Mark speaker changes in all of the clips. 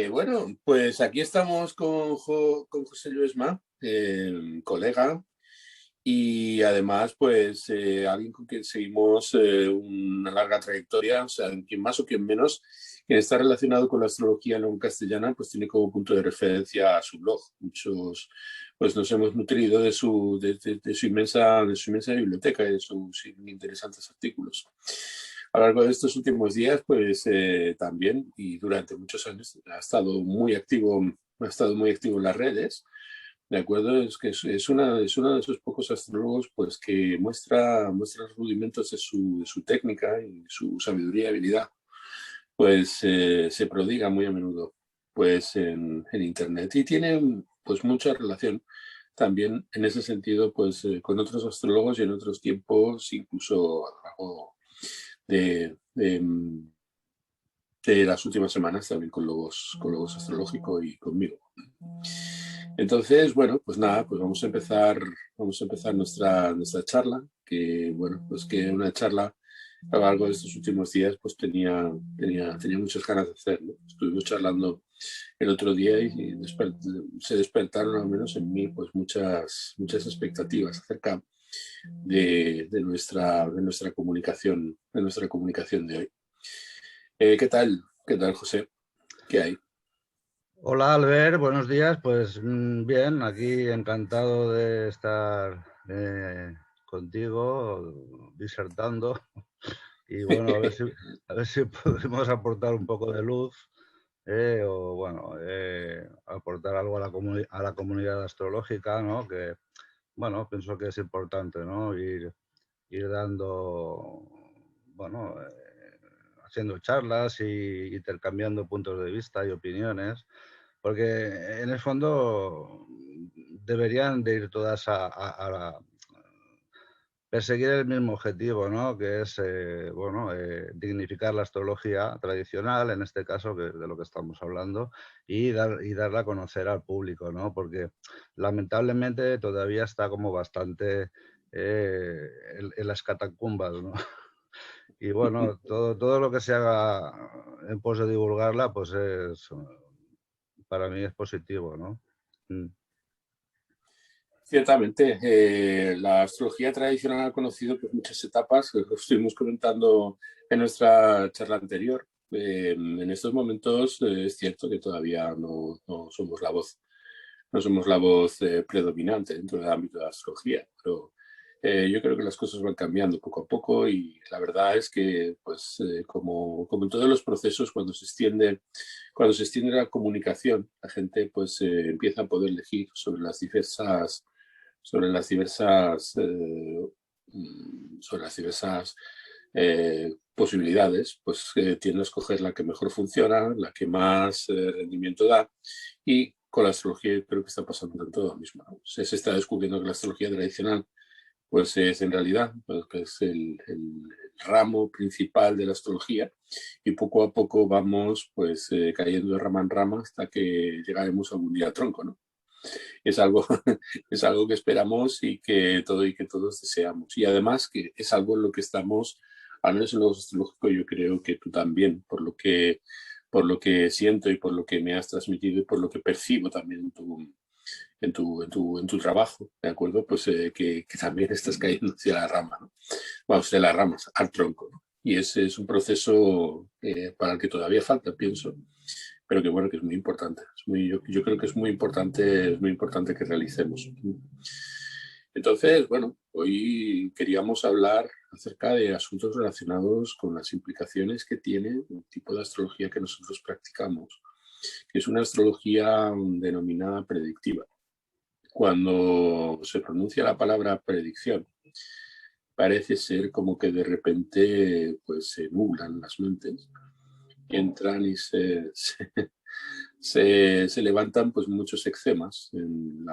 Speaker 1: Bueno, pues aquí estamos con José Luisma, colega, y además, pues alguien con quien seguimos una larga trayectoria, o sea, quien más o quien menos, quien está relacionado con la astrología no castellana, pues tiene como punto de referencia a su blog. Muchos, pues nos hemos nutrido de su inmensa biblioteca y de sus interesantes artículos. A lo largo de estos últimos días, pues también y durante muchos años ha estado muy activo en las redes. De acuerdo, es que es uno de esos pocos astrólogos pues, que muestra los rudimentos de su técnica y su sabiduría y habilidad. Pues se prodiga muy a menudo pues, en Internet y tiene pues, mucha relación también en ese sentido pues, con otros astrólogos y en otros tiempos, incluso a lo largo de de las últimas semanas también con Logos Astrológico y conmigo. Entonces, bueno, pues nada, pues vamos a empezar nuestra charla, que bueno, pues que una charla a lo largo de estos últimos días pues tenía muchas ganas de hacer, ¿no? Estuvimos charlando el otro día y se despertaron al menos en mí pues muchas expectativas acerca de nuestra comunicación de hoy. ¿Qué tal? ¿Qué tal, José? ¿Qué hay?
Speaker 2: Hola Albert, buenos días. Pues bien, aquí encantado de estar contigo disertando y bueno, a ver si podemos aportar un poco de luz o bueno, aportar algo a a la comunidad astrológica, ¿no? Que bueno, pienso que es importante, ¿no? Ir dando, bueno, haciendo charlas y intercambiando puntos de vista y opiniones, porque en el fondo deberían de ir todas a perseguir el mismo objetivo, ¿no? Que es, bueno, dignificar la astrología tradicional, en este caso, que es de lo que estamos hablando, y darla a conocer al público, ¿no? Porque lamentablemente todavía está como bastante en las catacumbas, ¿no? Y bueno, todo lo que se haga en pos de divulgarla, pues para mí es positivo, ¿no? Mm.
Speaker 1: Ciertamente, la astrología tradicional ha conocido pues, muchas etapas, que lo estuvimos comentando en nuestra charla anterior. En estos momentos es cierto que todavía no somos no somos la voz predominante dentro del ámbito de la astrología, pero yo creo que las cosas van cambiando poco a poco y la verdad es que, pues, como en todos los procesos, cuando se extiende la comunicación, la gente pues empieza a poder elegir sobre las diversas posibilidades, pues tiende a escoger la que mejor funciona, la que más rendimiento da, y con la astrología yo creo que está pasando en todo lo mismo, ¿no? Se está descubriendo que la astrología tradicional pues es en realidad pues, que es el ramo principal de la astrología y poco a poco vamos pues cayendo de rama en rama hasta que llegaremos algún día al tronco, ¿no? Es algo, es algo que esperamos y que todos deseamos. Y además que es algo en lo que estamos, al menos en lo astrológico, yo creo que tú también, por lo que siento y por lo que me has transmitido y por lo que percibo también en tu trabajo, ¿de acuerdo? Pues que también estás cayendo hacia la rama, ¿no? Vamos, de las ramas al tronco, ¿no? Y ese es un proceso para el que todavía falta, pienso, pero que bueno, que es muy importante. Yo creo que es muy importante que realicemos. Entonces, bueno, hoy queríamos hablar acerca de asuntos relacionados con las implicaciones que tiene el tipo de astrología que nosotros practicamos, que es una astrología denominada predictiva. Cuando se pronuncia la palabra predicción, parece ser como que de repente pues se nublan las mentes, entran y se levantan pues muchos eczemas en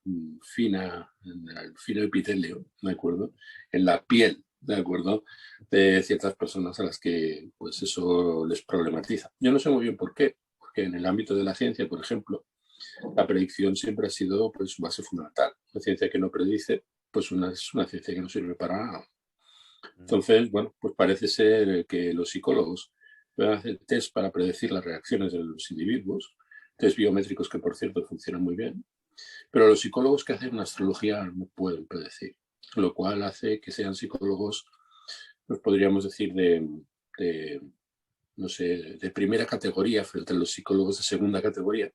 Speaker 1: el fino epitelio, ¿de acuerdo? En la piel, ¿de acuerdo? De ciertas personas a las que pues eso les problematiza. Yo no sé muy bien por qué, porque en el ámbito de la ciencia, por ejemplo, la predicción siempre ha sido pues su base fundamental. Una ciencia que no predice, pues es una ciencia que no sirve para nada. Entonces, bueno, pues parece ser que los psicólogos pueden hacer test para predecir las reacciones de los individuos, test biométricos que, por cierto, funcionan muy bien, pero los psicólogos que hacen astrología no pueden predecir, lo cual hace que sean psicólogos, pues podríamos decir, no sé, de primera categoría frente a los psicólogos de segunda categoría,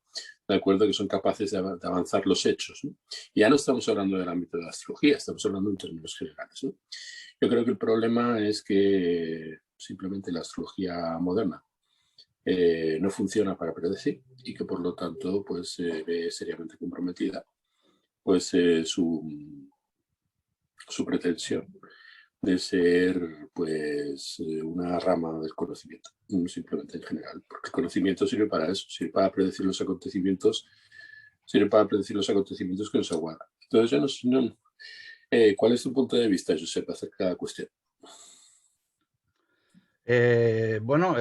Speaker 1: de acuerdo, que son capaces de avanzar los hechos, ¿no? Ya no estamos hablando del ámbito de la astrología, estamos hablando en términos generales, ¿no? Yo creo que el problema es que simplemente la astrología moderna no funciona para predecir y que por lo tanto pues se ve seriamente comprometida pues su pretensión de ser pues una rama del conocimiento, simplemente en general, porque el conocimiento sirve para eso, sirve para predecir los acontecimientos, que nos aguardan. Entonces yo no ¿cuál es tu punto de vista, Josep, acerca de la cuestión?
Speaker 2: Bueno,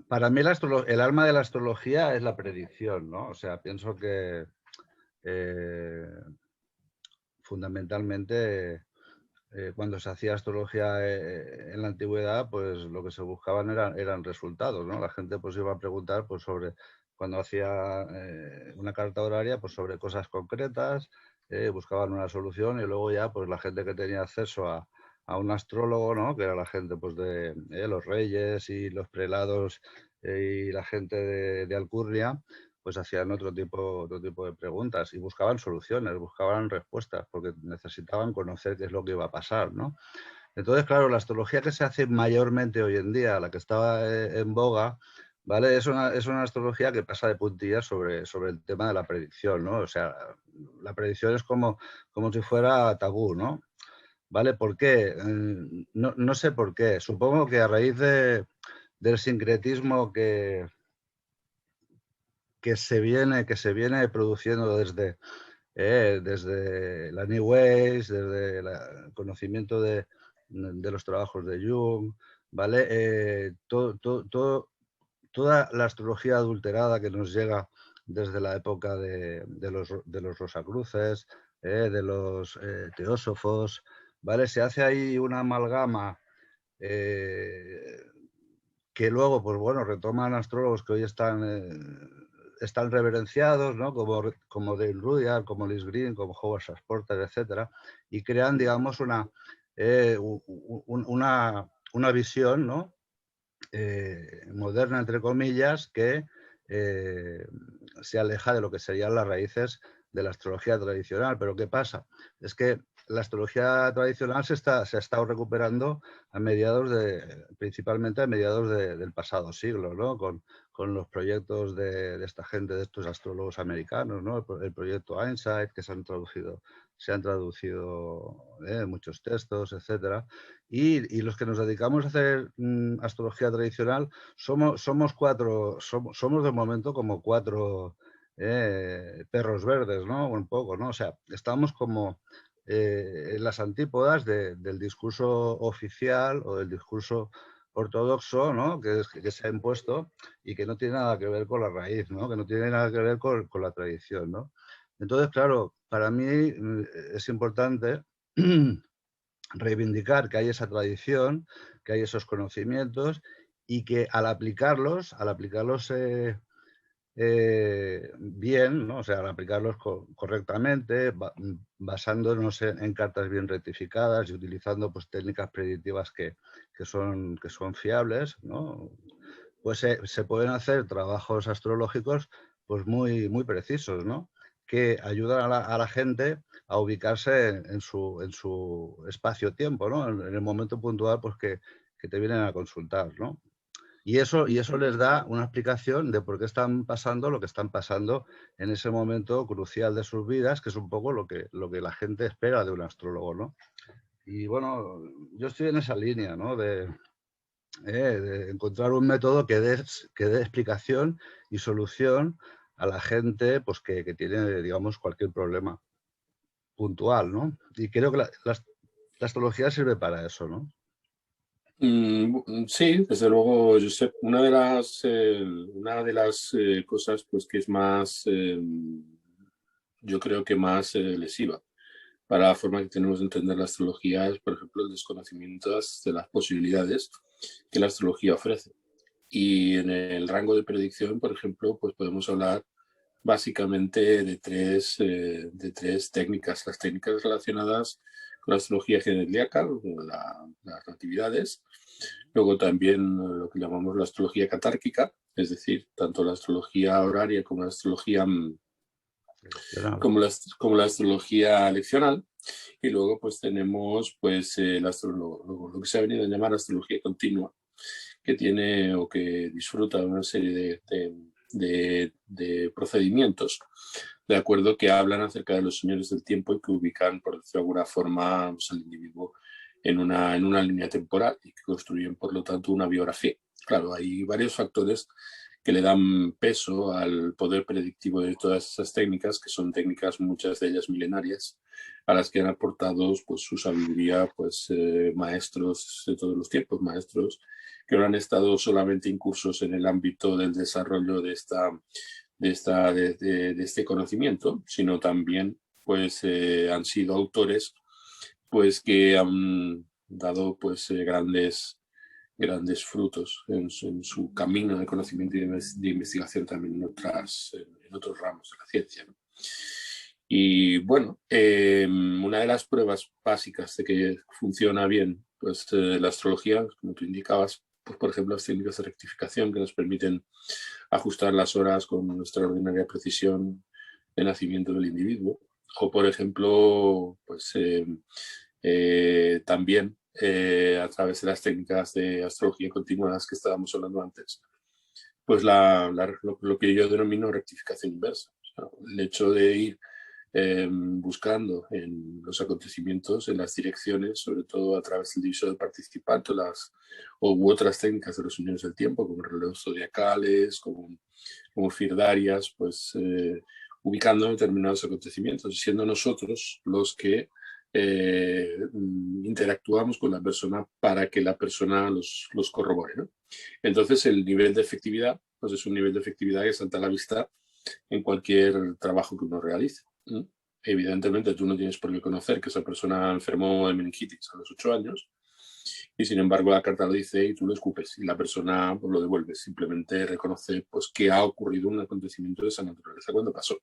Speaker 2: para mí el alma de la astrología es la predicción, ¿no? O sea, pienso que fundamentalmente cuando se hacía astrología en la antigüedad, pues lo que se buscaban eran resultados, ¿no? La gente pues iba a preguntar pues sobre, cuando hacía una carta horaria, pues sobre cosas concretas, buscaban una solución y luego ya pues la gente que tenía acceso a un astrólogo, ¿no? Que era la gente pues de los reyes y los prelados y la gente de Alcurnia, pues hacían otro tipo de preguntas y buscaban soluciones, buscaban respuestas, porque necesitaban conocer qué es lo que iba a pasar, ¿no? Entonces, claro, la astrología que se hace mayormente hoy en día, la que estaba en boga, ¿vale? Es una astrología que pasa de puntillas sobre el tema de la predicción, ¿no? O sea, la predicción es como si fuera tabú, ¿no? ¿Vale? ¿Por qué? No sé por qué. Supongo que a raíz del sincretismo que se viene produciendo desde la New Age, desde el conocimiento de los trabajos de Jung, ¿vale? Toda la astrología adulterada que nos llega desde la época de los Rosacruces, de los teósofos, ¿vale? Se hace ahí una amalgama que luego, pues bueno, retoman astrólogos que hoy están reverenciados, ¿no? Como Dale Rudyard, como Liz Green, como Howard Porter, etcétera, y crean, digamos, una visión, ¿no? Moderna, entre comillas, que se aleja de lo que serían las raíces de la astrología tradicional. Pero ¿qué pasa? Es que la astrología tradicional se ha estado recuperando principalmente a mediados del pasado siglo, ¿no? Con los proyectos de esta gente, de estos astrólogos americanos, ¿no? El proyecto Einstein, que se han traducido muchos textos, etcétera. Y los que nos dedicamos a hacer astrología tradicional somos de momento como cuatro perros verdes, ¿no? Un poco, ¿no? O sea, estamos como en las antípodas del discurso oficial o del discurso ortodoxo, ¿no? Que se ha impuesto y que no tiene nada que ver con la raíz, ¿no? Que no tiene nada que ver con la tradición, ¿no? Entonces, claro, para mí es importante reivindicar que hay esa tradición, que hay esos conocimientos y que al aplicarlos bien, ¿no? O sea, al aplicarlos correctamente, basándonos en cartas bien rectificadas y utilizando pues, técnicas predictivas que son fiables, ¿no? Pues se pueden hacer trabajos astrológicos pues muy, muy precisos, ¿no? Que ayudan a la gente a ubicarse en su espacio-tiempo, ¿no? En el momento puntual pues, que te vienen a consultar, ¿no? Y eso les da una explicación de por qué están pasando lo que están pasando en ese momento crucial de sus vidas, que es un poco lo que la gente espera de un astrólogo, ¿no? Y bueno, yo estoy en esa línea, ¿no? De encontrar un método que dé explicación y solución a la gente pues, que tiene, digamos, cualquier problema puntual, ¿no? Y creo que la astrología sirve para eso, ¿no?
Speaker 1: Sí, desde luego, Josep. Una de las cosas pues, que es más, yo creo que más lesiva para la forma que tenemos de entender la astrología es, por ejemplo, el desconocimiento de las posibilidades que la astrología ofrece. Y en el rango de predicción, por ejemplo, pues podemos hablar básicamente de tres técnicas. Las técnicas relacionadas con la astrología zodiacal, las natividades. Luego también lo que llamamos la astrología catárquica, es decir, tanto la astrología horaria como la astrología como la astrología leccional. Y luego pues tenemos pues lo que se ha venido a llamar astrología continua, que tiene o que disfruta de una serie de procedimientos, de acuerdo, que hablan acerca de los señores del tiempo y que ubican, por decirlo de alguna forma, pues, al individuo en una línea temporal y que construyen, por lo tanto, una biografía. Claro, hay varios factores que le dan peso al poder predictivo de todas esas técnicas, que son técnicas, muchas de ellas milenarias, a las que han aportado pues, su sabiduría pues, maestros de todos los tiempos, maestros que no han estado solamente incursos en el ámbito del desarrollo de este conocimiento, sino también pues, han sido autores pues, que han dado pues, grandes frutos en su camino de conocimiento y de investigación también en otros ramos de la ciencia, ¿no? Y bueno, una de las pruebas básicas de que funciona bien pues, la astrología, como tú indicabas, pues, por ejemplo, las técnicas de rectificación que nos permiten ajustar las horas con extraordinaria precisión de nacimiento del individuo, o por ejemplo, pues también a través de las técnicas de astrología continua de las que estábamos hablando antes, pues lo que yo denomino rectificación inversa. O sea, el hecho de ir buscando en los acontecimientos, en las direcciones, sobre todo a través del divisor del participante, u otras técnicas de los uniones del tiempo, como relevos zodiacales, como firdarias, pues ubicando determinados acontecimientos y siendo nosotros los que interactuamos con la persona para que la persona los corrobore, ¿no? Entonces el nivel de efectividad pues es un nivel de efectividad que salta a la vista en cualquier trabajo que uno realice. Evidentemente tú no tienes por qué conocer que esa persona enfermó de meningitis a los 8 años y sin embargo la carta lo dice y tú lo escupes y la persona pues, lo devuelve, simplemente reconoce pues, que ha ocurrido un acontecimiento de esa naturaleza cuando pasó.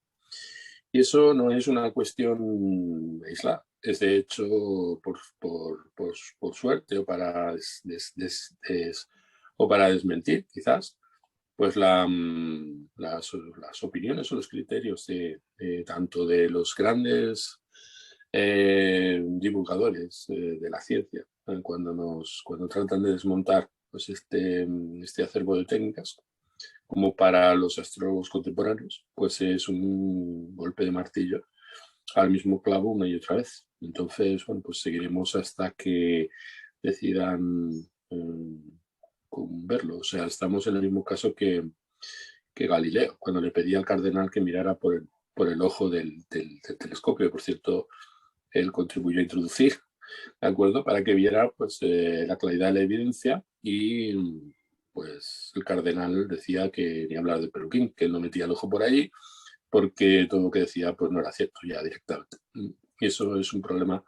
Speaker 1: Y eso no es una cuestión aislada, es de hecho por suerte o o para desmentir quizás pues las opiniones o los criterios tanto de los grandes divulgadores de la ciencia, cuando tratan de desmontar pues este acervo de técnicas, como para los astrólogos contemporáneos, pues es un golpe de martillo al mismo clavo una y otra vez. Entonces, bueno, pues seguiremos hasta que decidan verlo. O sea, estamos en el mismo caso que Galileo, cuando le pedía al cardenal que mirara por el ojo del telescopio. Por cierto, él contribuyó a introducir, ¿de acuerdo? Para que viera pues, la claridad de la evidencia y pues el cardenal decía que ni hablar de peluquín, que él no metía el ojo por allí porque todo lo que decía pues no era cierto ya directamente. Y eso es un problema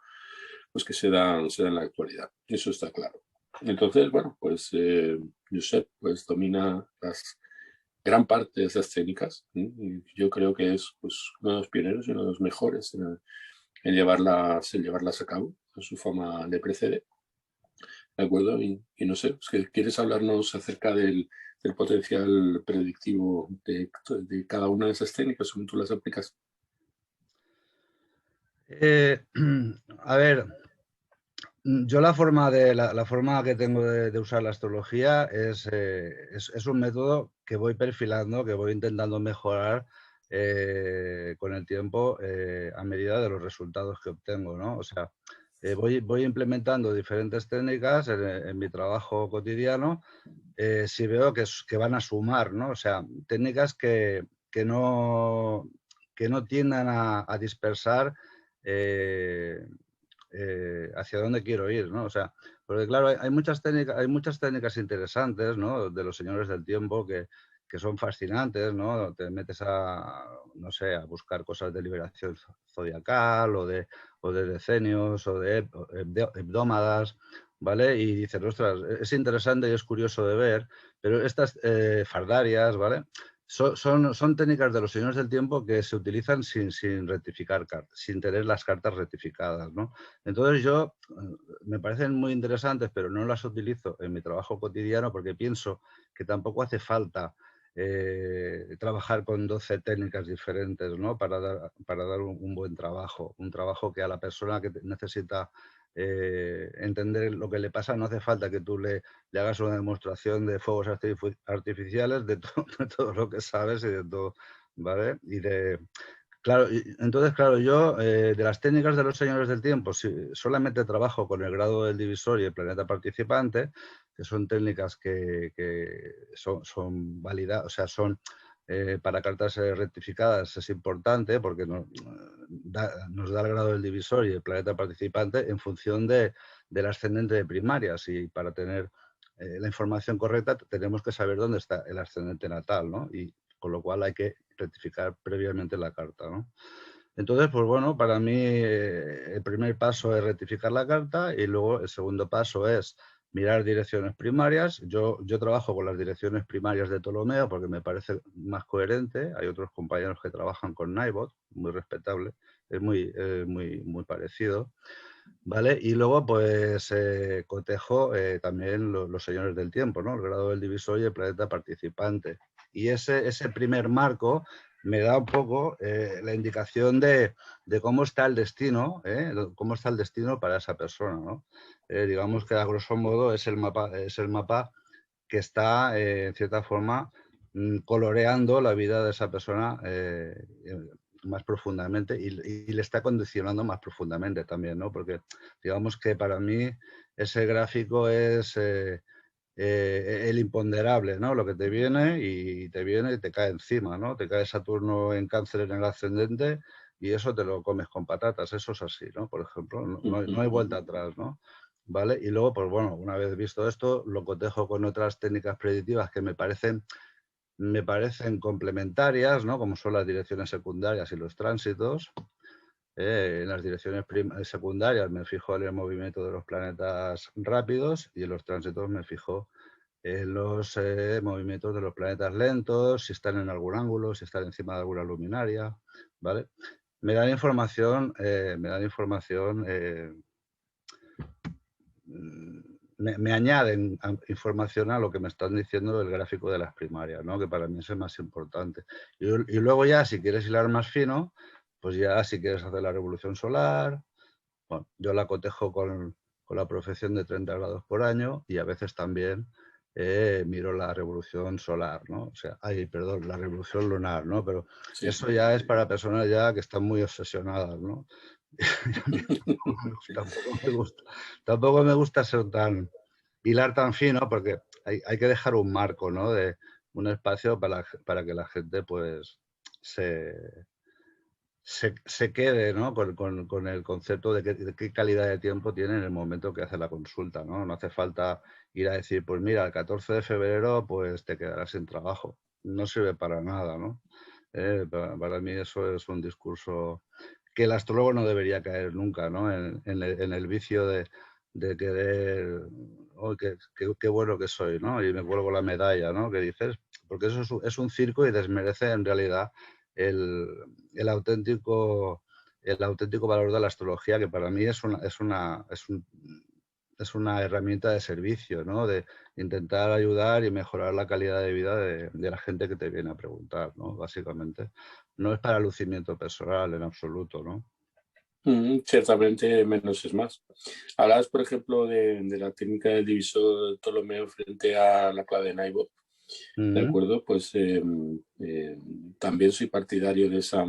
Speaker 1: pues que se da en la actualidad, eso está claro. Entonces, bueno, pues Josep pues domina gran parte de esas técnicas, ¿sí? Y yo creo que es pues, uno de los pioneros y uno de los mejores en llevarlas a cabo. Su fama le precede, ¿de acuerdo? Y no sé, ¿quieres hablarnos acerca del potencial predictivo de cada una de esas técnicas, según tú las aplicas?
Speaker 2: A ver, yo la forma que tengo de usar la astrología es un método que voy perfilando, que voy intentando mejorar con el tiempo a medida de los resultados que obtengo, ¿no? O sea, voy implementando diferentes técnicas en mi trabajo cotidiano si veo que van a sumar, ¿no? O sea, técnicas que no tiendan a dispersar hacia dónde quiero ir, ¿no? O sea, porque claro, hay muchas técnicas interesantes, ¿no? De los señores del tiempo que son fascinantes, ¿no? Te metes no sé, a buscar cosas de liberación zodiacal o de decenios o de hebdómadas ¿vale? Y dices, ostras, es interesante y es curioso de ver, pero estas fardarias, ¿vale? Son técnicas de los señores del tiempo que se utilizan sin rectificar cartas, sin tener las cartas rectificadas, ¿no? Entonces yo, me parecen muy interesantes, pero no las utilizo en mi trabajo cotidiano porque pienso que tampoco hace falta trabajar con 12 técnicas diferentes, ¿no? Para dar un buen trabajo, un trabajo que a la persona que necesita entender lo que le pasa, no hace falta que tú le hagas una demostración de fuegos artificiales, de todo lo que sabes y de todo, ¿vale? Claro, entonces, claro, yo de las técnicas de los señores del tiempo, solamente trabajo con el grado del divisor y el planeta participante, que son técnicas que son válidas, o sea, son para cartas rectificadas es importante porque nos da el grado del divisor y el planeta participante en función del ascendente de primarias, y para tener la información correcta tenemos que saber dónde está el ascendente natal, ¿no? Y con lo cual hay que rectificar previamente la carta, ¿no? Entonces, pues bueno, para mí el primer paso es rectificar la carta y luego el segundo paso es mirar direcciones primarias. Yo trabajo con las direcciones primarias de Ptolomeo porque me parece más coherente. Hay otros compañeros que trabajan con Naibot, muy respetable, es muy parecido. ¿Vale? Y luego, pues, cotejo también los señores del tiempo, ¿no? El grado del divisor y el planeta participante. Y ese primer marco me da un poco la indicación de cómo está el destino, cómo está el destino para esa persona, ¿no? Digamos que a grosso modo es el mapa que está, en cierta forma, coloreando la vida de esa persona más profundamente y le está condicionando más profundamente también, ¿no? Porque digamos que para mí ese gráfico es el imponderable, ¿no? Lo que te viene y te cae encima, ¿no? Te cae Saturno en Cáncer en el ascendente y eso te lo comes con patatas, eso es así, ¿no? Por ejemplo, no hay vuelta atrás, ¿no? ¿Vale? Y luego, pues bueno, una vez visto esto, lo cotejo con otras técnicas predictivas que me parecen complementarias, ¿no? Como son las direcciones secundarias y los tránsitos. En las direcciones secundarias me fijo en el movimiento de los planetas rápidos y en los tránsitos me fijo en los movimientos de los planetas lentos, si están en algún ángulo, si están encima de alguna luminaria, ¿vale? Me dan información, me añaden información a lo que me están diciendo del gráfico de las primarias, ¿no? Que para mí es el más importante. Y luego ya, si quieres hilar más fino, pues ya si quieres hacer la revolución solar, bueno, yo la cotejo con la profección de 30 grados por año y a veces también miro la revolución solar, ¿no? O sea, perdón, la revolución lunar, ¿no? Pero
Speaker 1: Sí.
Speaker 2: eso ya es para personas ya que están muy obsesionadas, ¿no? Tampoco me gusta ser hilar tan fino porque hay que dejar un marco, ¿no? De un espacio para que la gente pues se quede, ¿no? con el concepto de qué calidad de tiempo tiene en el momento que hace la consulta, ¿no? No hace falta ir a decir, pues mira, el 14 de febrero pues te quedarás sin trabajo. No sirve para nada, ¿no? Para mí eso es un discurso que el astrólogo no debería caer nunca, ¿no? En el vicio de querer, oh, qué bueno que soy, ¿no? Y me vuelvo la medalla, ¿no? Que dices, porque eso es un circo y desmerece en realidad el, el auténtico valor de la astrología, que para mí es una herramienta de servicio, ¿no? De intentar ayudar y mejorar la calidad de vida de la gente que te viene a preguntar, ¿no? Básicamente. No es para lucimiento personal en absoluto, ¿no?
Speaker 1: Ciertamente menos es más. Hablabas, por ejemplo, de la técnica del divisor de Ptolomeo frente a la clave de Naibov. ¿De acuerdo? Pues también soy partidario de esa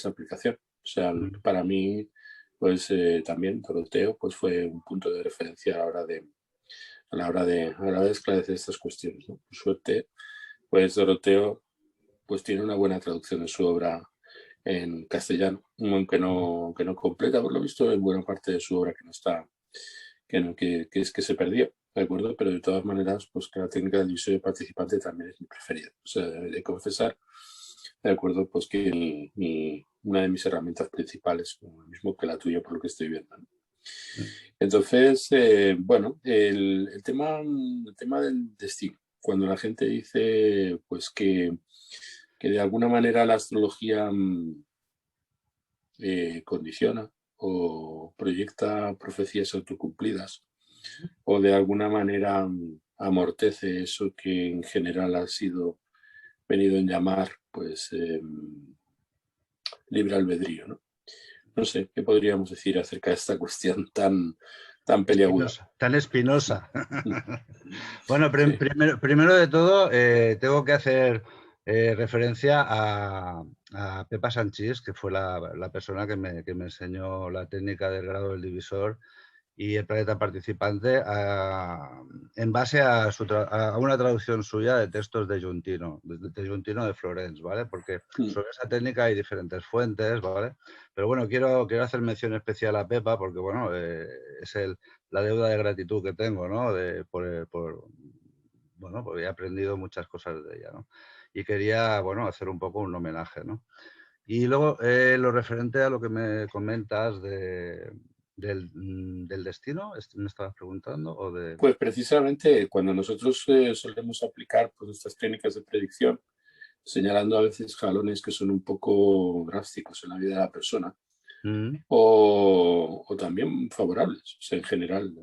Speaker 1: aplicación. O sea, para mí, pues también Doroteo pues, fue un punto de referencia a la hora de esclarecer estas cuestiones, ¿no? Por suerte, pues Doroteo pues tiene una buena traducción de su obra en castellano, aunque no completa, por lo visto, en buena parte de su obra que no está, que se perdió, ¿de acuerdo? Pero de todas maneras, pues que la técnica del divisorio participante también es mi preferida. O sea, de confesar, ¿de acuerdo? Pues que una de mis herramientas principales, lo mismo que la tuya, por lo que estoy viendo, ¿no? Entonces, bueno, el tema del destino, cuando la gente dice pues que de alguna manera la astrología condiciona o proyecta profecías autocumplidas o de alguna manera amortece eso que en general ha sido venido en llamar pues libre albedrío, ¿no? No sé, ¿qué podríamos decir acerca de esta cuestión tan peliaguda?
Speaker 2: Espinosa, tan espinosa. Bueno,
Speaker 1: Sí.
Speaker 2: primero de todo, tengo que hacer referencia a Pepa Sanchís, que fue la persona que me enseñó la técnica del grado del divisor y el planeta participante en base a una traducción suya de textos de Juntino, de Juntino de Florence, ¿vale? Porque sobre esa técnica hay diferentes fuentes, ¿vale? Pero bueno, quiero hacer mención especial a Pepa porque, bueno, es la deuda de gratitud que tengo, ¿no? Bueno, porque he aprendido muchas cosas de ella, ¿no? Y quería, bueno, hacer un poco un homenaje, ¿no? Y luego, lo referente a lo que me comentas del destino, ¿me estabas preguntando? O de...
Speaker 1: Pues precisamente cuando nosotros solemos aplicar pues, estas técnicas de predicción, señalando a veces jalones que son un poco drásticos en la vida de la persona, o también favorables, o sea, en general.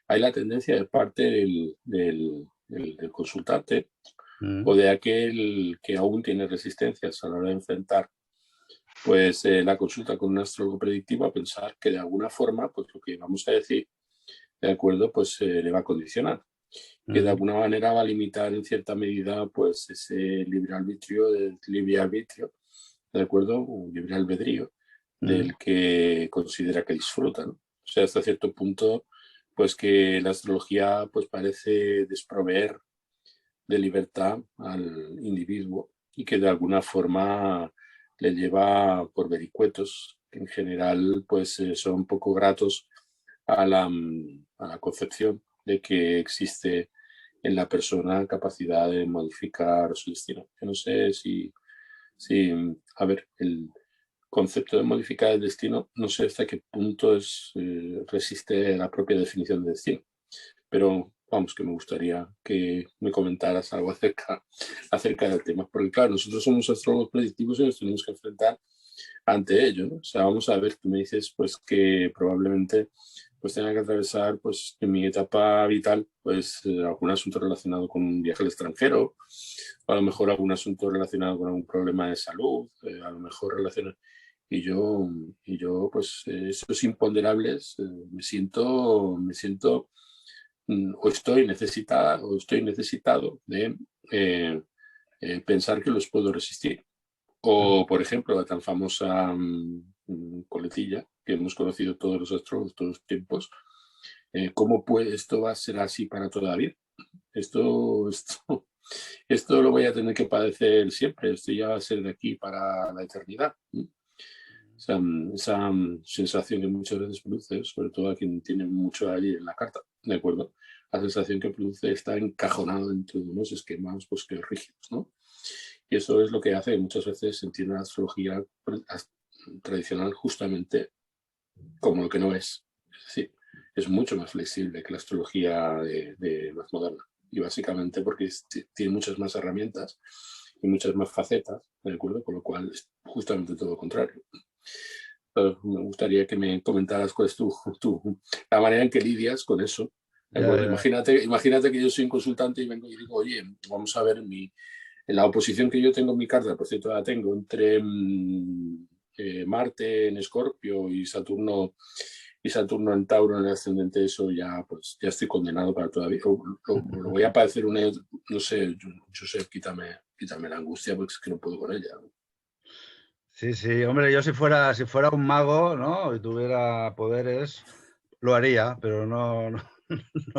Speaker 1: Hay la tendencia de parte del consultante o de aquel que aún tiene resistencias a la hora de enfrentar pues la consulta con un astrólogo predictivo a pensar que de alguna forma pues lo que vamos a decir de acuerdo pues le va a condicionar, que de alguna manera va a limitar en cierta medida pues ese libre arbitrio, de acuerdo, un libre albedrío del que considera que disfruta, ¿no? O sea, hasta cierto punto pues que la astrología pues parece desproveer de libertad al individuo y que de alguna forma le lleva por vericuetos que en general pues son poco gratos a la concepción de que existe en la persona capacidad de modificar su destino. Yo no sé si a ver, el concepto de modificar el destino, no sé hasta qué punto resiste la propia definición de destino, pero vamos, que me gustaría que me comentaras algo acerca del tema, porque claro, nosotros somos astrólogos predictivos y nos tenemos que enfrentar ante ello, ¿no? O sea, vamos a ver, tú me dices pues que probablemente pues tenga que atravesar pues en mi etapa vital pues algún asunto relacionado con un viaje al extranjero, o a lo mejor algún asunto relacionado con algún problema de salud, a lo mejor relacionado y yo pues esos imponderables me siento o estoy necesitada o estoy necesitado de pensar que los puedo resistir. O, por ejemplo, la tan famosa coletilla que hemos conocido todos los astrólogos todos los tiempos. ¿Cómo puede esto va a ser así para toda la vida? Esto lo voy a tener que padecer siempre. Esto ya va a ser de aquí para la eternidad. Esa sensación que muchas veces produce, sobre todo a quien tiene mucho allí en la carta, ¿de acuerdo? La sensación que produce está encajonado dentro de unos esquemas pues, que rígidos, ¿no? Y eso es lo que hace que muchas veces se entienda la astrología tradicional justamente como lo que no es. Es decir, es mucho más flexible que la astrología más moderna. Y básicamente porque tiene muchas más herramientas y muchas más facetas, ¿de acuerdo? Con lo cual es justamente todo lo contrario. Pero me gustaría que me comentaras cuál es la manera en que lidias con eso. ¿De acuerdo?
Speaker 2: Ya.
Speaker 1: Imagínate que yo soy un consultante y vengo y digo, oye, vamos a ver en la oposición que yo tengo en mi carta, por cierto, la tengo entre Marte en Escorpio y Saturno en Tauro en el ascendente, eso ya pues ya estoy condenado para toda la vida. Lo voy a padecer no sé, Josep, quítame la angustia porque es que no puedo con ella.
Speaker 2: Sí, sí, hombre, yo si fuera un mago, ¿no? Y tuviera poderes, lo haría, pero no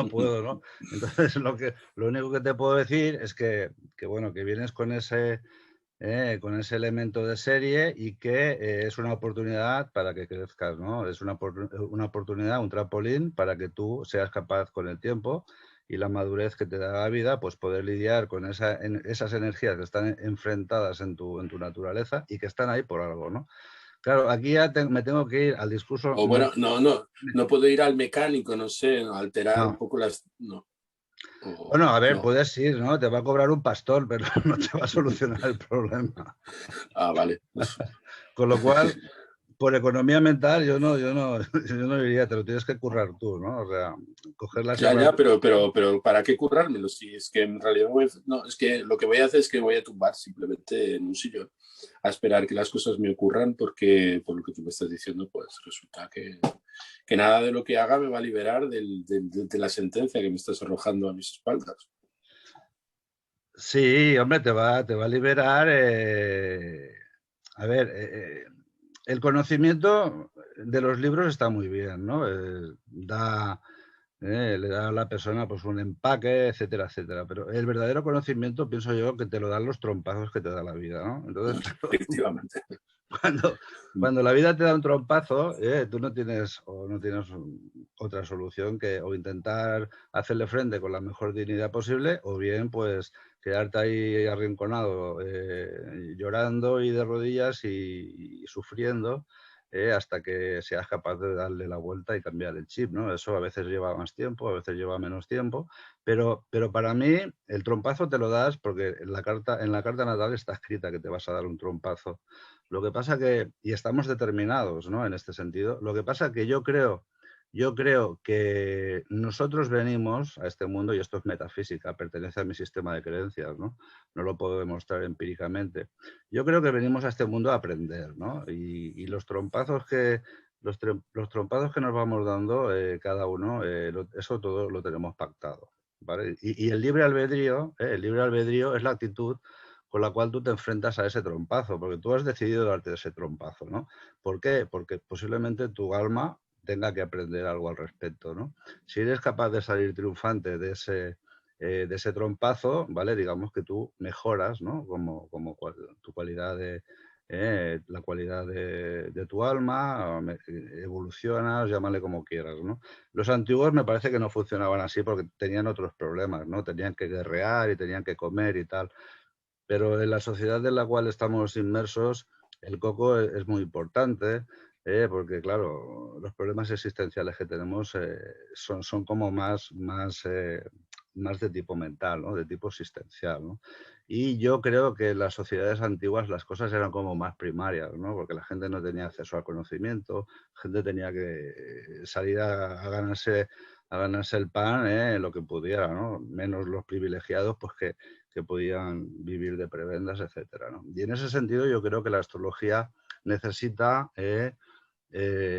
Speaker 2: puedo, ¿no? Entonces lo único que te puedo decir es que bueno, que vienes con ese elemento de serie y que es una oportunidad para que crezcas, ¿no? Es una oportunidad, un trampolín para que tú seas capaz con el tiempo y la madurez que te da la vida, pues poder lidiar con esas energías que están enfrentadas en tu naturaleza y que están ahí por algo, ¿no? Claro, aquí ya me tengo que ir al discurso.
Speaker 1: O bueno, no puedo ir al mecánico, no sé, alterar un
Speaker 2: No.
Speaker 1: poco las... No,
Speaker 2: Bueno, a ver,
Speaker 1: no.
Speaker 2: puedes ir, ¿no? Te va a cobrar un pastor, pero no te va a solucionar el problema.
Speaker 1: Ah, vale.
Speaker 2: Con lo cual, por economía mental, yo no iría, te lo tienes que currar tú, ¿no? O sea, coger las
Speaker 1: Ya,
Speaker 2: herramientas.
Speaker 1: pero ¿para qué currármelo? Si es que en realidad no, es que lo que voy a hacer es que voy a tumbar simplemente en un sillón a esperar que las cosas me ocurran porque, por lo que tú me estás diciendo, pues resulta que nada de lo que haga me va a liberar de la sentencia que me estás arrojando a mis espaldas.
Speaker 2: Sí, hombre, te va a liberar. A ver, el conocimiento de los libros está muy bien, ¿no? Le da a la persona pues un empaque, etcétera, etcétera. Pero el verdadero conocimiento, pienso yo, que te lo dan los trompazos que te da la vida, ¿no? Entonces,
Speaker 1: Efectivamente.
Speaker 2: cuando, cuando la vida te da un trompazo, tú no tienes, otra solución que o intentar hacerle frente con la mejor dignidad posible, o bien pues quedarte ahí arrinconado, llorando y de rodillas y sufriendo, hasta que seas capaz de darle la vuelta y cambiar el chip, ¿no? Eso a veces lleva más tiempo, a veces lleva menos tiempo, pero para mí el trompazo te lo das porque en la carta natal está escrita que te vas a dar un trompazo. Lo que pasa que, y estamos determinados, ¿no? En este sentido, lo que pasa que yo creo que nosotros venimos a este mundo, y esto es metafísica, pertenece a mi sistema de creencias, ¿no? No lo puedo demostrar empíricamente. Yo creo que venimos a este mundo a aprender, ¿no? Y los trompazos que, los trompazos que nos vamos dando cada uno, eso todo lo tenemos pactado, ¿vale? Y el libre albedrío es la actitud con la cual tú te enfrentas a ese trompazo, porque tú has decidido darte ese trompazo, ¿no? ¿Por qué? Porque posiblemente tu alma tenga que aprender algo al respecto, ¿no? Si eres capaz de salir triunfante de ese trompazo, ¿vale? Digamos que tú mejoras, ¿no? Tu cualidad la cualidad de tu alma, evolucionas, llámale como quieras, ¿no? Los antiguos me parece que no funcionaban así porque tenían otros problemas, ¿no? Tenían que guerrear y tenían que comer y tal. Pero en la sociedad en la cual estamos inmersos, el coco es muy importante, porque claro, los problemas existenciales que tenemos son como más de tipo mental, ¿no? De tipo existencial, ¿no? Y yo creo que en las sociedades antiguas las cosas eran como más primarias, ¿no? Porque la gente no tenía acceso al conocimiento, la gente tenía que salir a ganarse el pan, lo que pudiera, ¿no? Menos los privilegiados, pues que podían vivir de prebendas, etcétera, ¿no? Y en ese sentido yo creo que la astrología necesita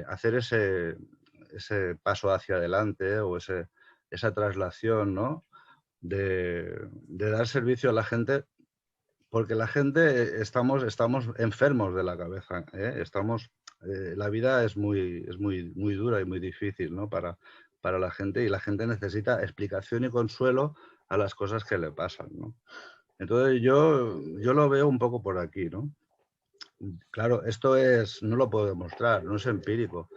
Speaker 2: hacer ese paso hacia adelante o esa traslación, ¿no? De dar servicio a la gente, porque la gente estamos enfermos de la cabeza, ¿eh? La vida muy dura y muy difícil, ¿no? Para la gente, y la gente necesita explicación y consuelo a las cosas que le pasan, ¿no? Entonces yo lo veo un poco por aquí, ¿no? Claro, no lo puedo demostrar, no es empírico.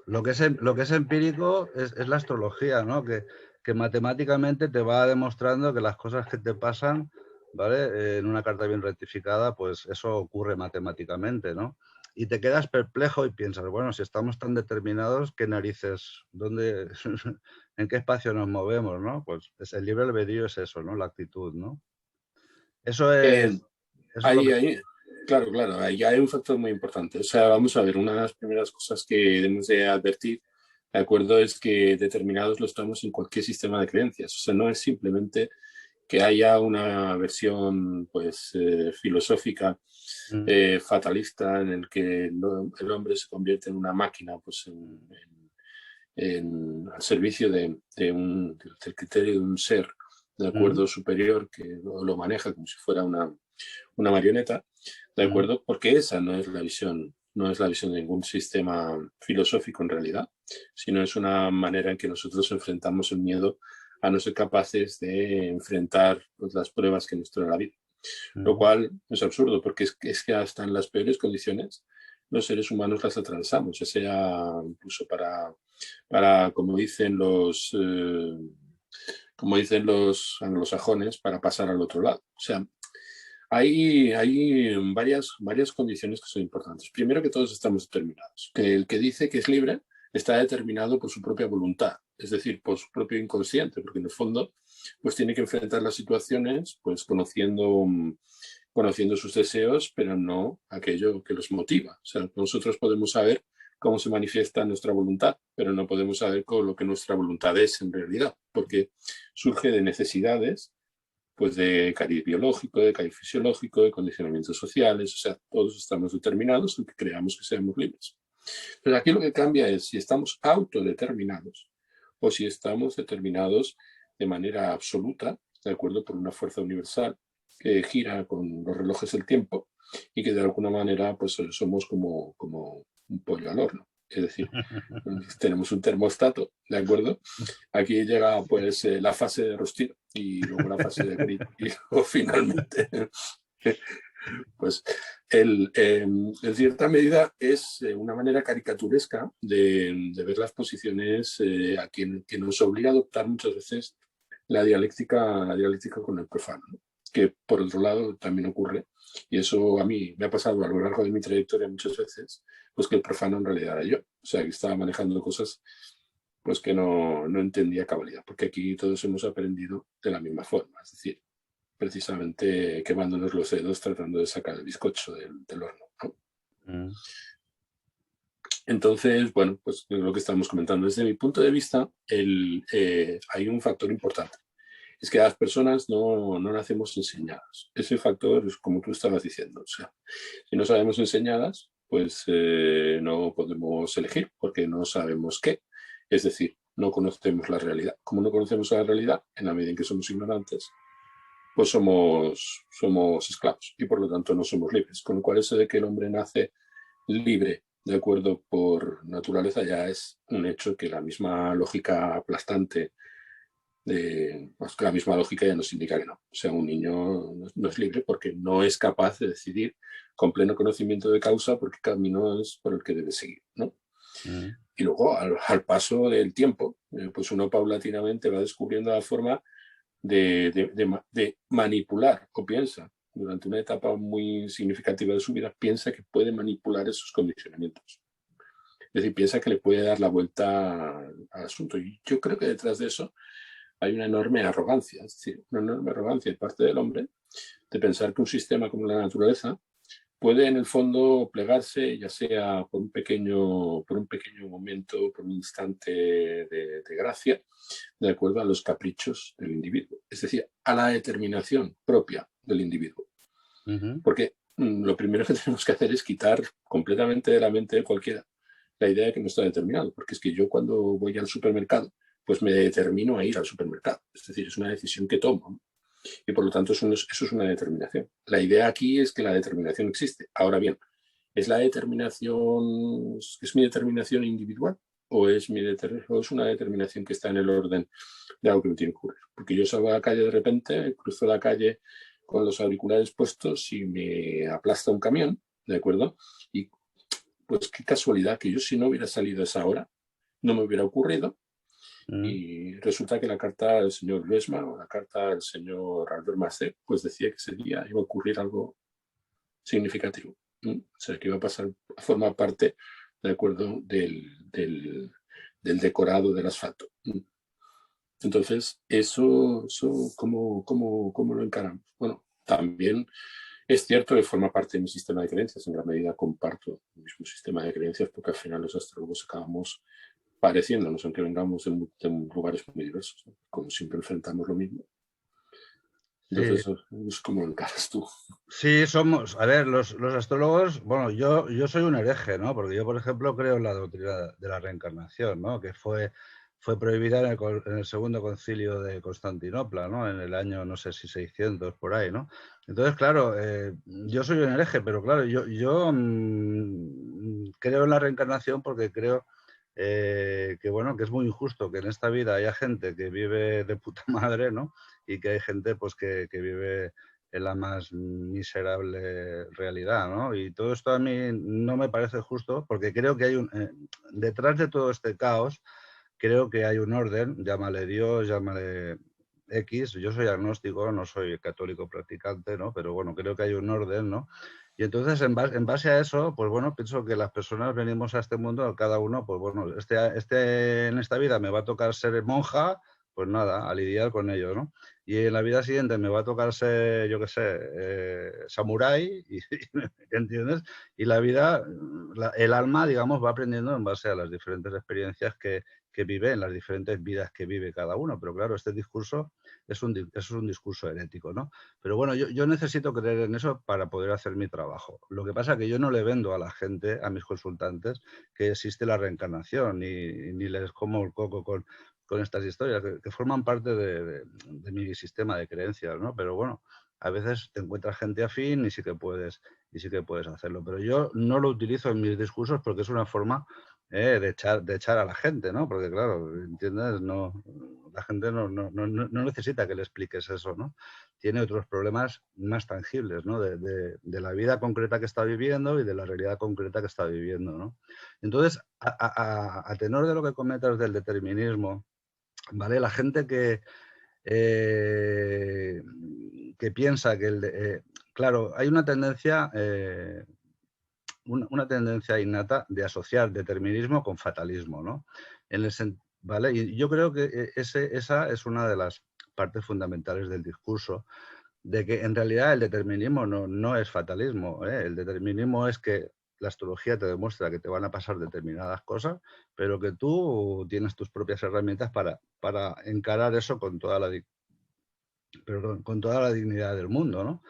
Speaker 2: Lo que es empírico es la astrología, ¿no? Que matemáticamente te va demostrando que las cosas que te pasan, ¿vale? En una carta bien rectificada, pues eso ocurre matemáticamente, ¿no? Y te quedas perplejo y piensas, bueno, si estamos tan determinados, ¿qué narices? ¿Dónde, en qué espacio nos movemos, ¿no? Pues el libre albedrío es eso, ¿no? La actitud, ¿no? Eso
Speaker 1: Eh,
Speaker 2: es lo que...
Speaker 1: claro, ahí hay un factor muy importante. O sea, vamos a ver, una de las primeras cosas que debemos de advertir, de acuerdo, es que determinados lo estamos en cualquier sistema de creencias. O sea, no es simplemente que haya una versión pues filosófica fatalista en el que el hombre se convierte en una máquina pues al servicio del criterio de un ser de acuerdo superior que lo maneja como si fuera una marioneta, de acuerdo, porque esa no es la visión, no es la visión de ningún sistema filosófico en realidad, sino es una manera en que nosotros enfrentamos el miedo a no ser capaces de enfrentar pues, las pruebas que nos trae la vida. Lo cual es absurdo, porque es que hasta en las peores condiciones los seres humanos las atravesamos, ya sea incluso para como dicen los anglosajones, para pasar al otro lado. O sea, Hay varias condiciones que son importantes. Primero, que todos estamos determinados. Que el que dice que es libre está determinado por su propia voluntad, es decir, por su propio inconsciente, porque en el fondo pues tiene que enfrentar las situaciones pues conociendo sus deseos, pero no aquello que los motiva. O sea, nosotros podemos saber cómo se manifiesta nuestra voluntad, pero no podemos saber con lo que nuestra voluntad es en realidad, porque surge de necesidades, pues de cariz biológico, de cariz fisiológico, de condicionamientos sociales, o sea, todos estamos determinados aunque creamos que seamos libres. Pero aquí lo que cambia es si estamos autodeterminados o si estamos determinados de manera absoluta, de acuerdo, por una fuerza universal que gira con los relojes del tiempo y que de alguna manera pues somos como un pollo al horno. Es decir, tenemos un termostato, ¿de acuerdo? Aquí llega pues la fase de rostiro y luego la fase de grid y luego finalmente pues en cierta medida es una manera caricaturesca de ver las posiciones a quien nos obliga a adoptar muchas veces la dialéctica con el profano, ¿no? Que por otro lado también ocurre, y eso a mí me ha pasado a lo largo de mi trayectoria muchas veces, pues que el profano en realidad era yo, o sea, que estaba manejando cosas pues que no entendía cabalidad, porque aquí todos hemos aprendido de la misma forma, es decir, precisamente quemándonos los dedos tratando de sacar el bizcocho del horno, ¿no? Entonces, bueno, pues lo que estamos comentando, desde mi punto de vista, hay un factor importante. Es que las personas no nacemos enseñadas. Ese factor es como tú estabas diciendo. O sea, si no sabemos enseñadas, pues no podemos elegir porque no sabemos qué. Es decir, no conocemos la realidad. Como no conocemos la realidad, en la medida en que somos ignorantes, pues somos esclavos y por lo tanto no somos libres. Con lo cual eso de que el hombre nace libre, de acuerdo, por naturaleza, ya es un hecho que la misma lógica aplastante, pues que la misma lógica ya nos indica que no. O sea, un niño no es libre porque no es capaz de decidir con pleno conocimiento de causa por qué camino es por el que debe seguir, ¿no? Y luego, al paso del tiempo, pues uno paulatinamente va descubriendo la forma de manipular, o piensa, durante una etapa muy significativa de su vida, piensa que puede manipular esos condicionamientos. Es decir, piensa que le puede dar la vuelta al asunto. Y yo creo que detrás de eso hay una enorme arrogancia, es decir, una enorme arrogancia de parte del hombre de pensar que un sistema como la naturaleza puede en el fondo plegarse, ya sea por un pequeño momento, por un instante de gracia, de acuerdo a los caprichos del individuo, es decir, a la determinación propia del individuo. Porque lo primero que tenemos que hacer es quitar completamente de la mente de cualquiera la idea de que no está determinado, porque es que yo cuando voy al supermercado, pues me determino a ir al supermercado, es decir, es una decisión que tomo, ¿no? Y por lo tanto eso es una determinación. La idea aquí es que la determinación existe. Ahora bien, ¿es la determinación, es mi determinación individual o es una determinación que está en el orden de algo que me tiene que ocurrir? Porque yo salgo a la calle de repente, cruzo la calle con los auriculares puestos y me aplasta un camión, ¿de acuerdo? Y pues qué casualidad que yo si no hubiera salido a esa hora, no me hubiera ocurrido. Y resulta que la carta del señor Lesma o la carta del señor Albert Macé pues decía que ese día iba a ocurrir algo significativo. O sea, que iba a pasar a formar parte, de acuerdo, del decorado del asfalto. Entonces, eso ¿cómo lo encaramos? Bueno, también es cierto que forma parte de mi sistema de creencias. En gran medida comparto el mismo sistema de creencias porque al final los astrólogos acabamos pareciéndonos, aunque vengamos de lugares muy diversos, ¿no? Como siempre enfrentamos lo mismo. Entonces, es como lo encaras tú.
Speaker 2: Sí, somos, a ver, los astrólogos, bueno, yo soy un hereje, ¿no? Porque yo, por ejemplo, creo en la doctrina de la reencarnación, ¿no? Que fue prohibida en el segundo concilio de Constantinopla, ¿no? En el año, no sé si 600, por ahí, ¿no? Entonces, claro, yo soy un hereje, pero claro, yo creo en la reencarnación porque creo que, bueno, que es muy injusto que en esta vida haya gente que vive de puta madre, ¿no? Y que hay gente, pues, que vive en la más miserable realidad, ¿no? Y todo esto a mí no me parece justo porque creo que hay detrás de todo este caos, creo que hay un orden, llámale Dios, llámale X, yo soy agnóstico, no soy católico practicante, ¿no? Pero bueno, creo que hay un orden, ¿no? Y entonces, en base a eso, pues bueno, pienso que las personas venimos a este mundo, cada uno, pues bueno, en esta vida me va a tocar ser monja, pues nada, a lidiar con ello, ¿no? Y en la vida siguiente me va a tocar ser, yo qué sé, samurái, ¿entiendes? Y la vida, el alma, digamos, va aprendiendo en base a las diferentes experiencias que vive, en las diferentes vidas que vive cada uno. Pero claro, este discurso es un discurso herético, ¿no? Pero bueno, yo necesito creer en eso para poder hacer mi trabajo. Lo que pasa es que yo no le vendo a la gente, a mis consultantes, que existe la reencarnación, ni les como el coco con estas historias, que forman parte de mi sistema de creencias, ¿no? Pero bueno, a veces te encuentras gente afín y sí que puedes hacerlo. Pero yo no lo utilizo en mis discursos porque es una forma de echar a la gente, ¿no? Porque claro, ¿entiendes? No, la gente no necesita que le expliques eso, ¿no? Tiene otros problemas más tangibles, ¿no? De la vida concreta que está viviendo y de la realidad concreta que está viviendo, ¿no? Entonces, a tenor de lo que comentas del determinismo, ¿vale? La gente que piensa que claro, hay una tendencia innata de asociar determinismo con fatalismo, ¿no? ¿Vale? Y yo creo que esa es una de las partes fundamentales del discurso, de que en realidad el determinismo no es fatalismo, ¿eh? El determinismo es que la astrología te demuestra que te van a pasar determinadas cosas, pero que tú tienes tus propias herramientas para encarar eso con toda la dignidad del mundo, ¿no?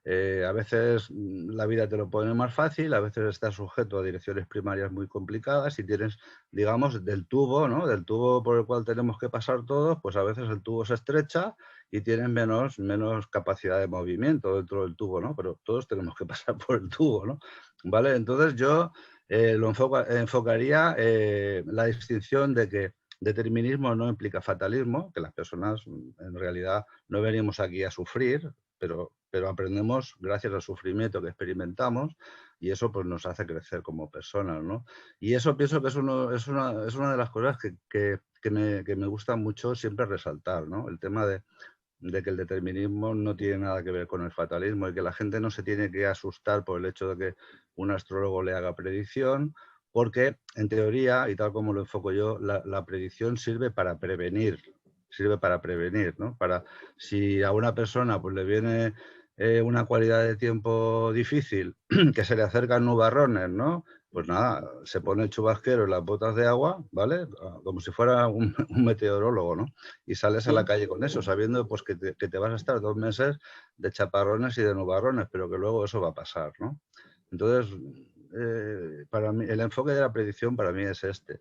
Speaker 2: A veces la vida te lo pone más fácil, a veces estás sujeto a direcciones primarias muy complicadas y tienes, digamos, del tubo, ¿no? Del tubo por el cual tenemos que pasar todos, pues a veces el tubo se estrecha y tienes menos capacidad de movimiento dentro del tubo, ¿no? Pero todos tenemos que pasar por el tubo, ¿no? ¿Vale? Entonces yo enfocaría la distinción de que determinismo no implica fatalismo, que las personas en realidad no venimos aquí a sufrir, pero aprendemos gracias al sufrimiento que experimentamos y eso pues nos hace crecer como personas, ¿no? Y eso pienso que es una de las cosas que me gusta mucho siempre resaltar, ¿no? El tema de que el determinismo no tiene nada que ver con el fatalismo y que la gente no se tiene que asustar por el hecho de que un astrólogo le haga predicción, porque en teoría, y tal como lo enfoco yo, la predicción sirve para prevenir, ¿no? Si a una persona pues, le viene una cualidad de tiempo difícil, que se le acercan nubarrones, ¿no? Pues nada, se pone el chubasquero en las botas de agua, ¿vale? Como si fuera un meteorólogo, ¿no? Y sales a la calle con eso, sabiendo pues, que te vas a estar 2 meses de chaparrones y de nubarrones, pero que luego eso va a pasar, ¿no? Entonces, para mí, el enfoque de la predicción para mí es este.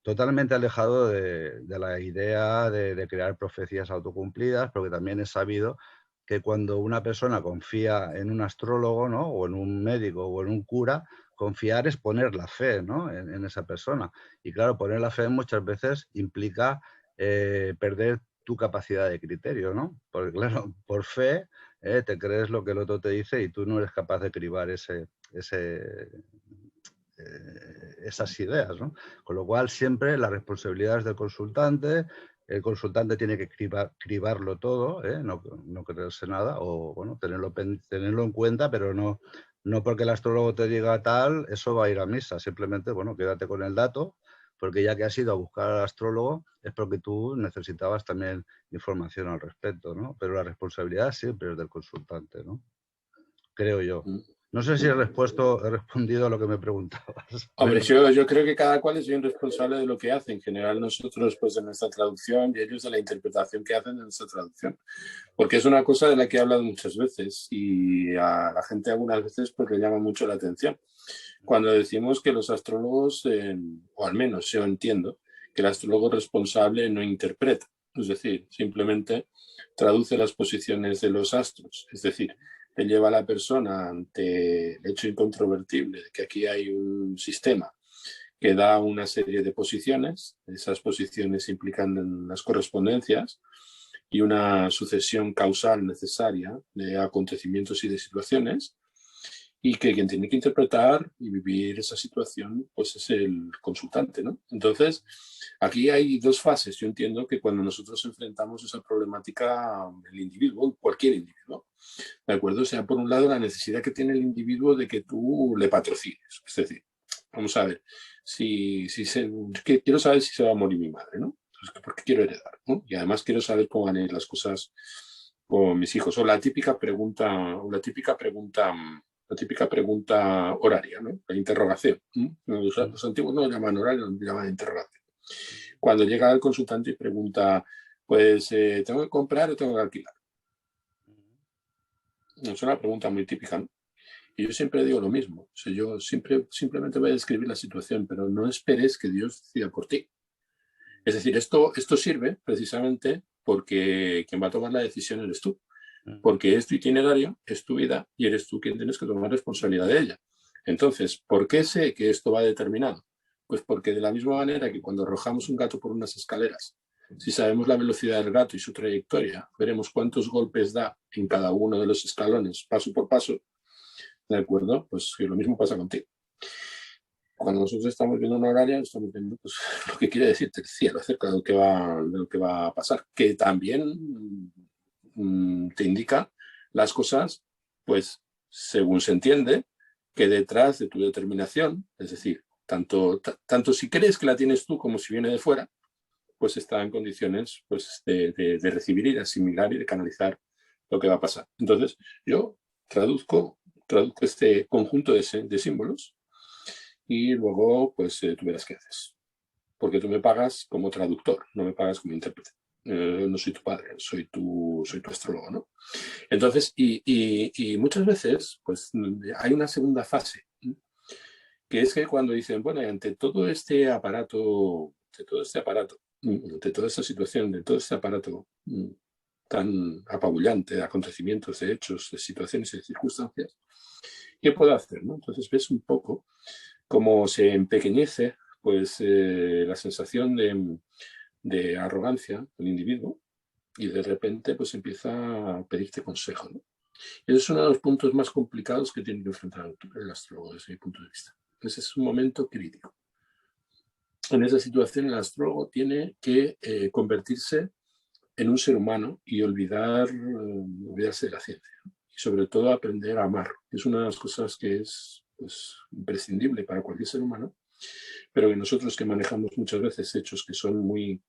Speaker 2: Totalmente alejado de la idea de crear profecías autocumplidas, porque también es sabido que cuando una persona confía en un astrólogo, ¿no? O en un médico o en un cura, confiar es poner la fe, ¿no? en esa persona. Y claro, poner la fe muchas veces implica perder tu capacidad de criterio, ¿no? Porque claro, por fe te crees lo que el otro te dice y tú no eres capaz de cribar esas ideas, ¿no? Con lo cual siempre la responsabilidad es del consultante, el consultante tiene que cribarlo todo, no creerse nada o bueno, tenerlo en cuenta, pero no porque el astrólogo te diga tal, eso va a ir a misa, simplemente, bueno, quédate con el dato, porque ya que has ido a buscar al astrólogo es porque tú necesitabas también información al respecto, ¿no? Pero la responsabilidad siempre es del consultante, ¿no? Creo yo. No sé si he respondido a lo que me preguntabas.
Speaker 1: Hombre, yo creo que cada cual es bien responsable de lo que hace. En general, nosotros, pues, de nuestra traducción y ellos de la interpretación que hacen de nuestra traducción. Porque es una cosa de la que he hablado muchas veces y a la gente algunas veces pues, le llama mucho la atención. Cuando decimos que los astrólogos, o al menos yo entiendo, que el astrólogo responsable no interpreta. Es decir, simplemente traduce las posiciones de los astros. Es decir, te lleva a la persona ante el hecho incontrovertible de que aquí hay un sistema que da una serie de posiciones, esas posiciones implican las correspondencias y una sucesión causal necesaria de acontecimientos y de situaciones, y que quien tiene que interpretar y vivir esa situación pues es el consultante, ¿no? Entonces, aquí hay dos fases. Yo entiendo que cuando nosotros enfrentamos esa problemática, el individuo, cualquier individuo, ¿de acuerdo? O sea, por un lado, la necesidad que tiene el individuo de que tú le patrocines. Es decir, vamos a ver, quiero saber si se va a morir mi madre, ¿no? Entonces, porque quiero heredar, ¿no? Y además quiero saber cómo van a ir las cosas con mis hijos. La típica pregunta horaria, ¿no? La interrogación. Los antiguos no lo llaman horario, lo llaman interrogación. Cuando llega el consultante y pregunta, pues, ¿tengo que comprar o tengo que alquilar? Es una pregunta muy típica, ¿no? Y yo siempre digo lo mismo. O sea, yo simplemente voy a describir la situación, pero no esperes que Dios decida por ti. Es decir, esto sirve precisamente porque quien va a tomar la decisión eres tú. Porque es tu itinerario, es tu vida y eres tú quien tienes que tomar responsabilidad de ella. Entonces, ¿por qué sé que esto va determinado? Pues porque de la misma manera que cuando arrojamos un gato por unas escaleras, si sabemos la velocidad del gato y su trayectoria, veremos cuántos golpes da en cada uno de los escalones, paso por paso, ¿de acuerdo? Pues lo mismo pasa contigo. Cuando nosotros estamos viendo una horaria, estamos viendo pues, lo que quiere decirte el cielo acerca de lo que va a pasar, que también te indica las cosas, pues según se entiende, que detrás de tu determinación, es decir, tanto si crees que la tienes tú como si viene de fuera, pues está en condiciones pues, de recibir y de asimilar y de canalizar lo que va a pasar. Entonces, yo traduzco este conjunto de símbolos y luego, pues tú verás qué haces. Porque tú me pagas como traductor, no me pagas como intérprete. No soy tu padre, soy tu astrólogo, ¿no? Entonces, y muchas veces, pues hay una segunda fase, que es que cuando dicen, bueno, ante todo este aparato, de toda esta situación, de todo este aparato tan apabullante de acontecimientos, de hechos, de situaciones y de circunstancias, ¿qué puedo hacer? ¿No? Entonces ves un poco cómo se empequeñece pues, la sensación de arrogancia del individuo y de repente pues empieza a pedirte consejo, ¿no? Ese es uno de los puntos más complicados que tiene que enfrentar el astrólogo desde mi punto de vista. Ese es un momento crítico. En esa situación el astrólogo tiene que convertirse en un ser humano y olvidarse de la ciencia. Y sobre todo aprender a amar. Es una de las cosas que es pues, imprescindible para cualquier ser humano, pero que nosotros que manejamos muchas veces hechos que son muy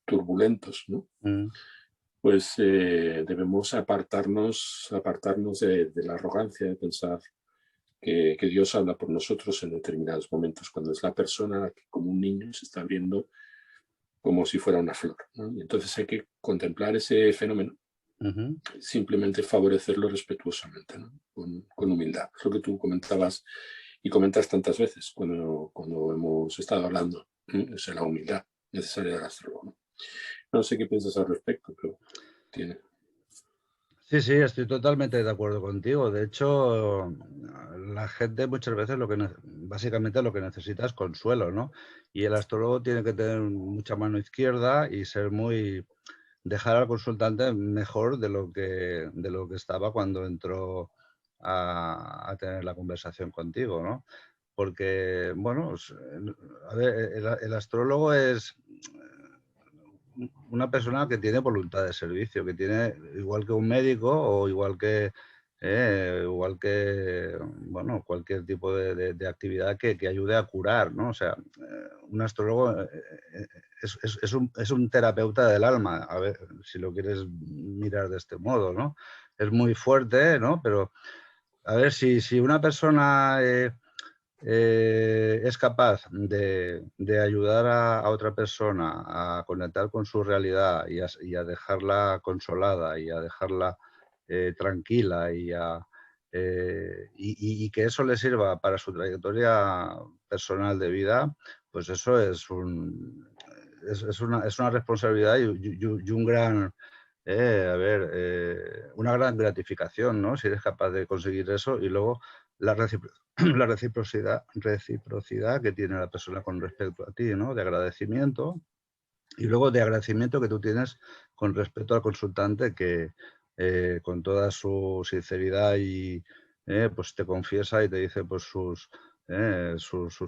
Speaker 1: turbulentos, ¿no? Pues debemos apartarnos de la arrogancia de pensar que Dios habla por nosotros en determinados momentos, cuando es la persona que como un niño se está abriendo como si fuera una flor, ¿no? Y entonces hay que contemplar ese fenómeno, simplemente favorecerlo respetuosamente, ¿no? Con humildad. Es lo que tú comentabas y comentas tantas veces cuando hemos estado hablando, es la humildad necesaria del astrólogo, ¿no? No sé qué piensas al respecto, pero tiene.
Speaker 2: Sí, sí, estoy totalmente de acuerdo contigo. De hecho, la gente muchas veces básicamente lo que necesita es consuelo, ¿no? Y el astrólogo tiene que tener mucha mano izquierda y dejar al consultante mejor de lo que estaba cuando entró a tener la conversación contigo, ¿no? Porque, bueno, a ver, el astrólogo es una persona que tiene voluntad de servicio, que tiene, igual que un médico o igual que bueno, cualquier tipo de actividad que ayude a curar, ¿no? O sea, un astrólogo es un terapeuta del alma, a ver, si lo quieres mirar de este modo, ¿no? Es muy fuerte, ¿no? Pero, a ver, si una persona es capaz de ayudar a otra persona a conectar con su realidad y a dejarla consolada y a dejarla tranquila y que eso le sirva para su trayectoria personal de vida, pues eso es una responsabilidad y un gran, una gran gratificación, ¿no? Si eres capaz de conseguir eso y luego la reciprocidad que tiene la persona con respecto a ti, ¿no? De agradecimiento y luego de agradecimiento que tú tienes con respecto al consultante que con toda su sinceridad pues te confiesa y te dice pues sus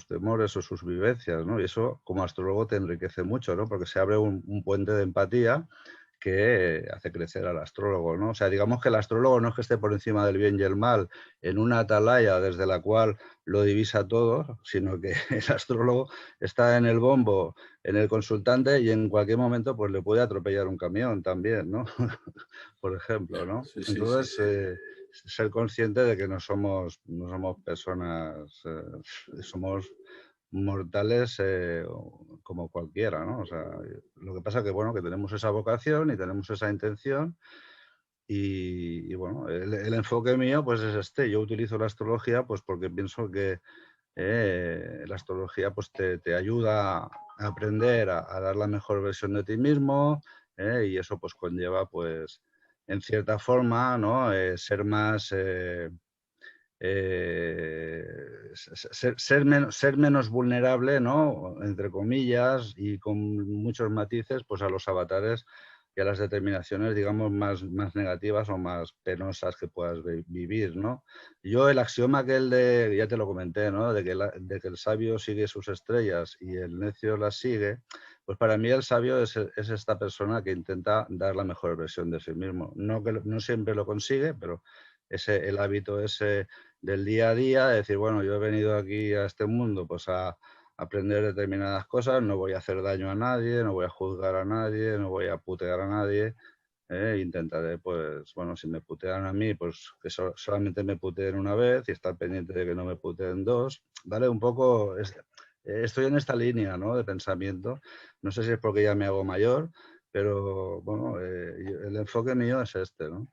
Speaker 2: temores o sus vivencias, ¿no? Y eso como astrólogo te enriquece mucho, ¿no? Porque se abre un puente de empatía que hace crecer al astrólogo, ¿no? O sea, digamos que el astrólogo no es que esté por encima del bien y el mal en una atalaya desde la cual lo divisa todo, sino que el astrólogo está en el bombo, en el consultante y en cualquier momento pues le puede atropellar un camión también, ¿no? Por ejemplo, ¿no?
Speaker 1: Sí, sí, sí,
Speaker 2: Entonces,
Speaker 1: sí.
Speaker 2: ser consciente de que no somos personas, somos mortales como cualquiera, ¿no? O sea, lo que pasa que, bueno, que tenemos esa vocación y tenemos esa intención y bueno, el enfoque mío pues es este. Yo utilizo la astrología pues porque pienso que la astrología pues te ayuda a aprender a dar la mejor versión de ti mismo, y eso pues conlleva pues en cierta forma, ¿no? Ser más ser menos vulnerable, ¿no? Entre comillas, y con muchos matices, pues a los avatares y a las determinaciones, digamos, más negativas o más penosas que puedas vivir, ¿no? Yo el axioma aquel de, ya te lo comenté, ¿no? De que el sabio sigue sus estrellas y el necio las sigue, pues para mí el sabio es esta persona que intenta dar la mejor versión de sí mismo. No siempre lo consigue, pero el hábito ese del día a día, de decir, bueno, yo he venido aquí a este mundo pues a aprender determinadas cosas, no voy a hacer daño a nadie, no voy a juzgar a nadie, no voy a putear a nadie, intentaré, pues, bueno, si me putean a mí, pues que solamente me puteen una vez y estar pendiente de que no me puteen dos, ¿vale? Un poco, estoy en esta línea, ¿no? De pensamiento, no sé si es porque ya me hago mayor, pero, bueno, el enfoque mío es este, ¿no?